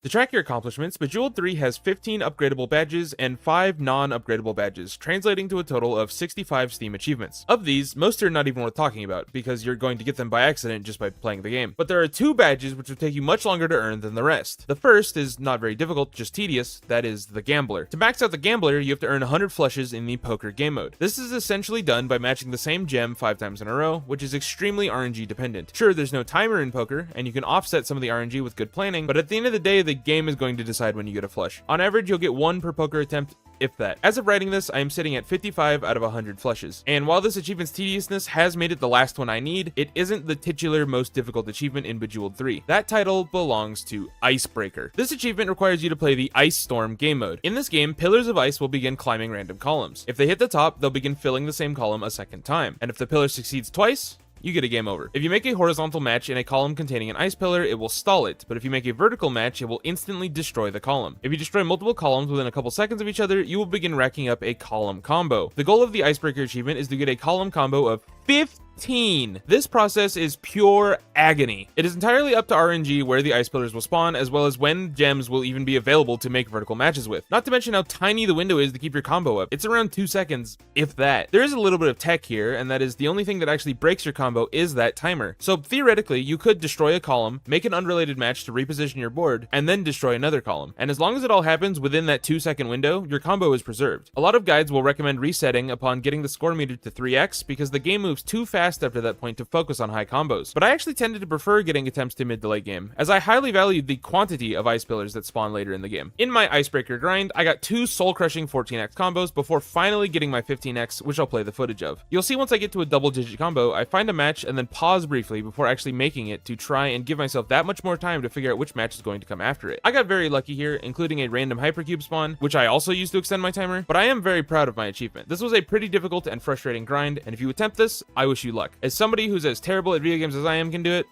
To track your accomplishments, Bejeweled 3 has 15 upgradable badges and 5 non-upgradable badges, translating to a total of 65 Steam achievements. Of these, most are not even worth talking about, because you're going to get them by accident just by playing the game. But there are 2 badges which will take you much longer to earn than the rest. The first is not very difficult, just tedious, that is the Gambler. To max out the Gambler, you have to earn 100 flushes in the poker game mode. This is essentially done by matching the same gem 5 times in a row, which is extremely RNG dependent. Sure, there's no timer in poker, and you can offset some of the RNG with good planning, but at the end of the day, the game is going to decide when you get a flush. On average, you'll get 1 per poker attempt, if that. As of writing this, I am sitting at 55 out of 100 flushes. And while this achievement's tediousness has made it the last one I need, it isn't the titular most difficult achievement in Bejeweled 3. That title belongs to Icebreaker. This achievement requires you to play the Ice Storm game mode. In this game, pillars of ice will begin climbing random columns. If they hit the top, they'll begin filling the same column a second time. And if the pillar succeeds twice, you get a game over. If you make a horizontal match in a column containing an ice pillar, it will stall it, but if you make a vertical match, it will instantly destroy the column. If you destroy multiple columns within a couple seconds of each other, you will begin racking up a column combo. The goal of the Icebreaker achievement is to get a column combo of 15. This process is pure agony. It is entirely up to RNG where the ice pillars will spawn, as well as when gems will even be available to make vertical matches with. Not to mention how tiny the window is to keep your combo up. It's around 2 seconds, if that. There is a little bit of tech here, and that is the only thing that actually breaks your combo is that timer. So theoretically, you could destroy a column, make an unrelated match to reposition your board, and then destroy another column. And as long as it all happens within that 2-second window, your combo is preserved. A lot of guides will recommend resetting upon getting the score meter to 3x because the game moves too fast after that point to focus on high combos. But I actually tended to prefer getting attempts to mid to late game, as I highly valued the quantity of ice pillars that spawn later in the game. In my Icebreaker grind, I got 2 soul-crushing 14x combos before finally getting my 15x, which I'll play the footage of. You'll see once I get to a double-digit combo, I find a match and then pause briefly before actually making it to try and give myself that much more time to figure out which match is going to come after it. I got very lucky here, including a random hypercube spawn, which I also used to extend my timer, but I am very proud of my achievement. This was a pretty difficult and frustrating grind, and if you attempt this, I wish you luck. As somebody who's as terrible at video games as I am can do it,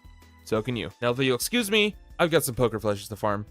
so can you. Now, if you'll excuse me, I've got some poker flushes to farm.